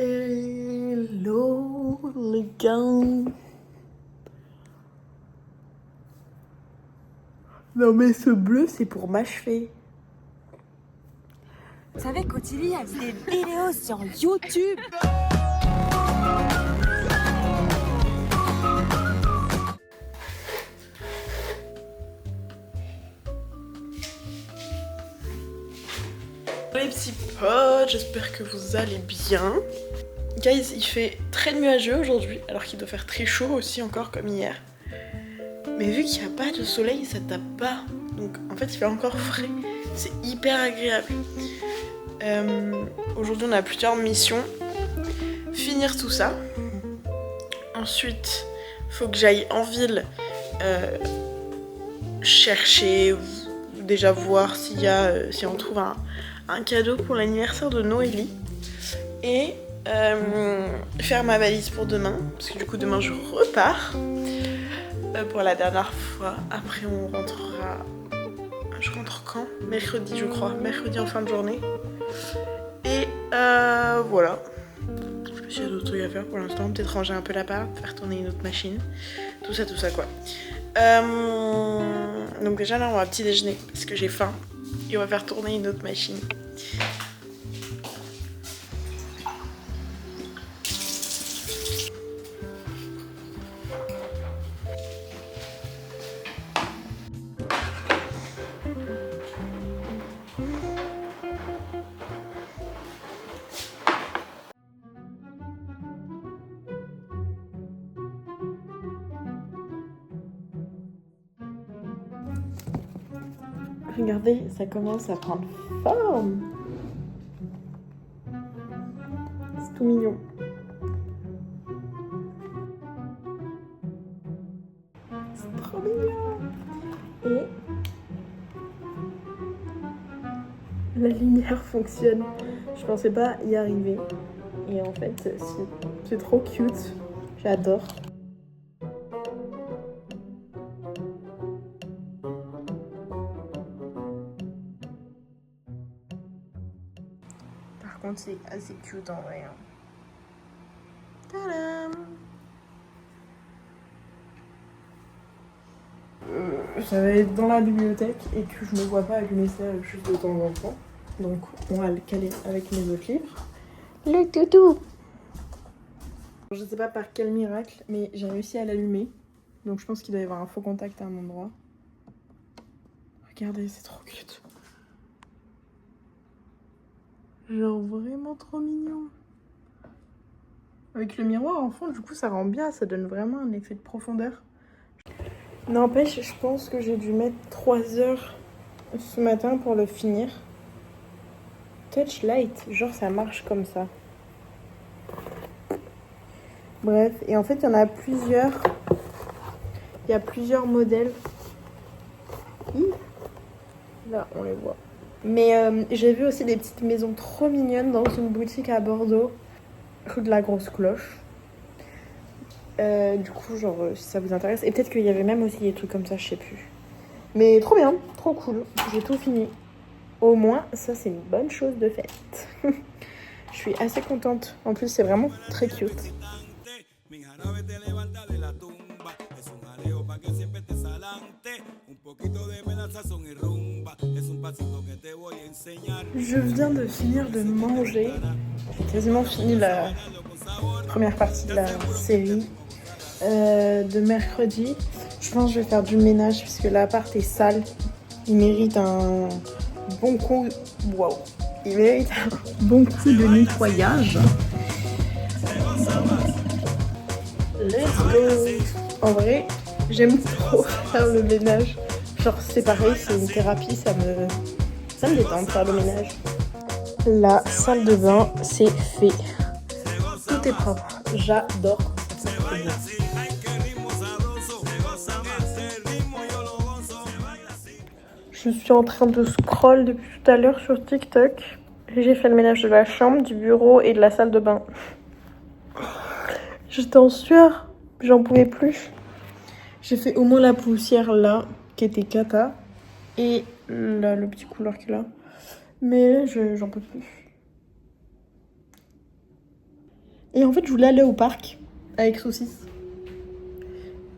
Hello les gars. Non mais ce bleu c'est pour m'achever. Vous savez qu'Ottilie a des vidéos sur YouTube. Les petits potes, j'espère que vous allez bien. Guys, il fait très nuageux aujourd'hui, alors qu'il doit faire très chaud aussi encore comme hier. Mais vu qu'il n'y a pas de soleil, ça tape pas. Donc en fait il fait encore frais. C'est hyper agréable. Aujourd'hui on a plusieurs missions. Finir tout ça. Ensuite, faut que j'aille en ville chercher, déjà voir s'il y a, si on trouve un cadeau pour l'anniversaire de Noélie. Et faire ma valise pour demain, parce que du coup demain je repars pour la dernière fois. Après on rentrera, je rentre quand? Mercredi je crois, mercredi en fin de journée. Et voilà. Je sais pas s'il y a d'autres trucs à faire pour l'instant, peut-être ranger un peu l'appart, faire tourner une autre machine, tout ça quoi. Donc déjà là on va petit déjeuner parce que j'ai faim et on va faire tourner une autre machine. Regardez, ça commence à prendre forme. C'est tout mignon. C'est trop mignon. Et la lumière fonctionne. Je pensais pas y arriver. Et en fait, si. C'est trop cute. J'adore. Par contre, c'est assez cute en vrai. Tadam! Ça va être dans la bibliothèque et que je me vois pas allumer ça juste de temps en temps. Donc on va le caler avec mes autres livres. Le toutou! Je sais pas par quel miracle, mais j'ai réussi à l'allumer. Donc je pense qu'il doit y avoir un faux contact à un endroit. Regardez, c'est trop cute. Genre vraiment trop mignon. Avec le miroir en fond, du coup ça rend bien, ça donne vraiment un effet de profondeur. N'empêche, je pense que j'ai dû mettre 3 heures ce matin pour le finir. Touchlight, genre ça marche comme ça. Bref, et en fait il y en a plusieurs. Il y a plusieurs modèles. Là, on les voit. Mais j'ai vu aussi des petites maisons trop mignonnes dans une boutique à Bordeaux, rue de la Grosse Cloche. Du coup, genre, si ça vous intéresse. Et peut-être qu'il y avait même aussi des trucs comme ça, je sais plus. Mais trop bien, trop cool. J'ai tout fini. Au moins, ça, c'est une bonne chose de faite. Je suis assez contente. En plus, c'est vraiment très cute. Je viens de finir de manger. J'ai quasiment fini la première partie de la série de mercredi. Je pense que je vais faire du ménage puisque l'appart est sale. Il mérite un bon coup. Waouh! Il mérite un bon coup de nettoyage. Let's go! En vrai, j'aime trop faire le ménage. Genre, c'est pareil, c'est une thérapie, ça me détend de faire le ménage. La salle de bain, c'est fait. Tout est propre. J'adore. Je suis en train de scroll depuis tout à l'heure sur TikTok. J'ai fait le ménage de la chambre, du bureau et de la salle de bain. J'étais en sueur, j'en pouvais plus. J'ai fait au moins la poussière là, qui était cata. Et là, le petit couloir qu'il a. Mais j'en peux plus. Et en fait, je voulais aller au parc avec saucisse.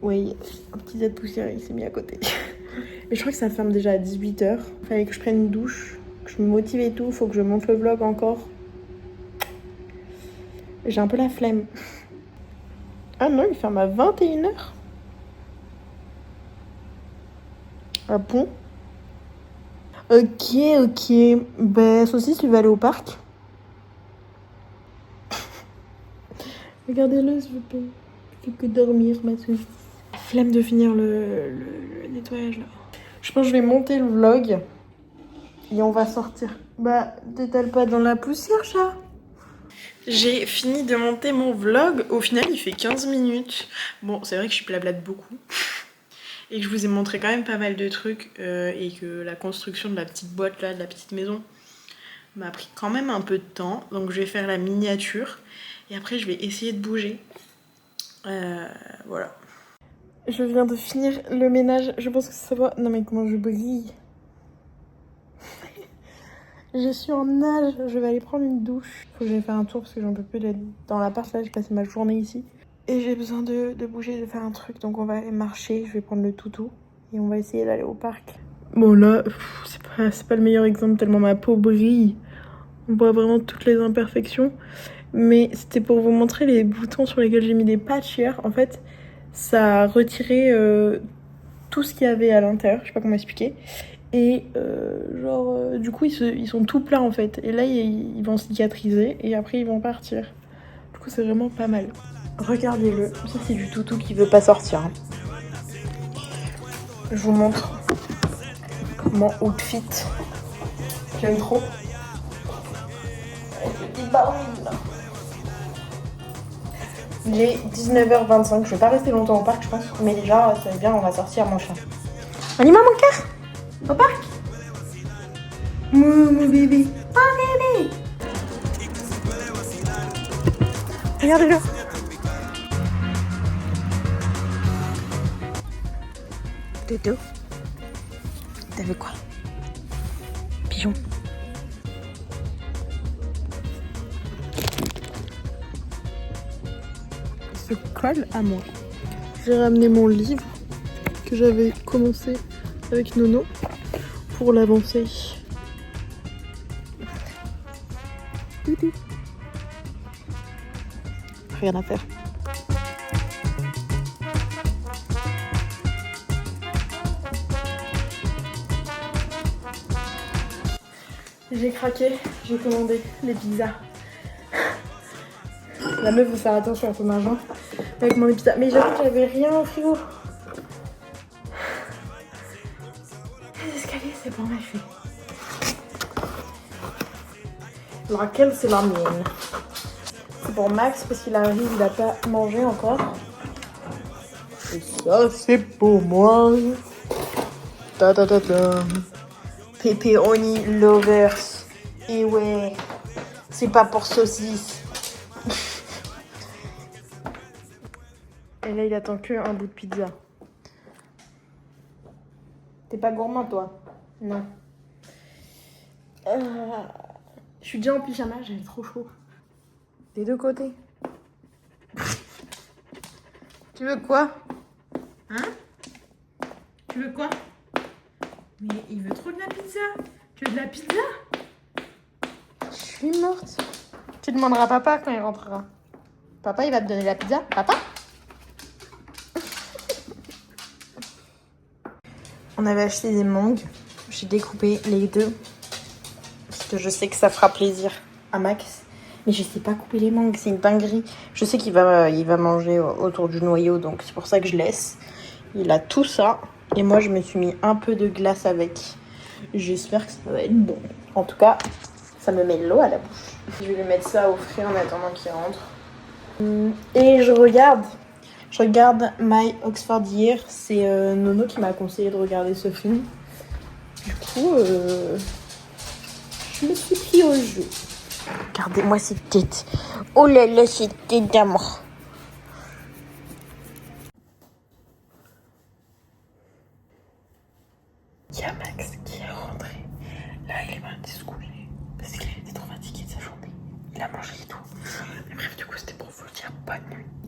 Oui, un petit Z poussière, il s'est mis à côté. Mais je crois que ça ferme déjà à 18h. Fallait que je prenne une douche, que je me motive et tout. Faut que je monte le vlog encore. J'ai un peu la flemme. Ah non, il ferme à 21h. Ah bon? Ok. Ben, saucisse, il va aller au parc. Regardez-le, s'il vous plaît. Il fait que dormir, ma saucisse. Flemme de finir le nettoyage, là. Je pense que je vais monter le vlog. Et on va sortir. Bah, t'étales pas dans la poussière, chat. J'ai fini de monter mon vlog. Au final, il fait 15 minutes. Bon, c'est vrai que je blablate beaucoup. Et que je vous ai montré quand même pas mal de trucs. Et que la construction de la petite boîte, là, de la petite maison, m'a pris quand même un peu de temps. Donc, je vais faire la miniature. Et après, je vais essayer de bouger. Voilà. Je viens de finir le ménage. Je pense que ça va... Non, mais comment je brille. Je suis en nage, je vais aller prendre une douche. Faut que j'aille faire un tour parce que j'en peux plus d'être dans l'appart là, j'ai passé ma journée ici. Et j'ai besoin de bouger, de faire un truc, donc on va aller marcher, je vais prendre le toutou et on va essayer d'aller au parc. Bon là, c'est pas le meilleur exemple tellement ma peau brille. On voit vraiment toutes les imperfections. Mais c'était pour vous montrer les boutons sur lesquels j'ai mis des patchs hier. En fait, ça a retiré tout ce qu'il y avait à l'intérieur, je sais pas comment expliquer. Et du coup, ils sont tout plats en fait. Et là, ils vont cicatriser et après, ils vont partir. Du coup, c'est vraiment pas mal. Regardez-le. Ça, c'est du toutou qui veut pas sortir. Hein. Je vous montre mon outfit. J'aime trop. Avec le petit baril là. Il est 19h25. Je vais pas rester longtemps au parc, je pense. Mais déjà, ça va bien, on va sortir mon chat. Anima mon cœur! Au parc? Mon bébé. Oh bébé. Regardez-le. Dodo. T'as vu quoi? Pigeon. Il se colle à moi. J'ai ramené mon livre que j'avais commencé avec Nono pour l'avancer. Rien à faire. J'ai craqué, j'ai commandé les pizzas. La meuf veut faire attention à son argent avec mon pizzas. Mais j'avoue que j'avais rien au frigo. Les escaliers, c'est pour ma fille. Laquelle c'est la mienne. C'est pour Max parce qu'il arrive, il a pas mangé encore. Et ça, c'est pour moi. Ta ta ta ta. Pepperoni lovers. Et ouais, c'est pas pour saucisse. Et là, il attend que un bout de pizza. T'es pas gourmand, toi? Non. Je suis déjà en pyjama, j'ai trop chaud. Des deux côtés. Tu veux quoi? Hein? Tu veux quoi? Mais il veut trop de la pizza. Tu veux de la pizza? Je suis morte. Tu demanderas à papa quand il rentrera. Papa, il va te donner la pizza? Papa? On avait acheté des mangues. J'ai découpé les deux. Parce que je sais que ça fera plaisir à Max. Mais je sais pas couper les mangues, c'est une dinguerie. Je sais qu'il va manger autour du noyau, donc c'est pour ça que je laisse. Il a tout ça. Et moi, je me suis mis un peu de glace avec. J'espère que ça va être bon. En tout cas, ça me met l'eau à la bouche. Je vais lui mettre ça au frais en attendant qu'il rentre. Et je regarde My Oxford Year. C'est Nono qui m'a conseillé de regarder ce film. Du coup, je me suis pris au jeu. Regardez-moi cette tête. Oh là là, cette tête d'amour. Il y a Max qui est rentré. Là, il est parti se coucher parce qu'il était trop fatigué de sa journée. Il a mangé et tout. Mais bref, du coup, c'était pour Bonne nuit.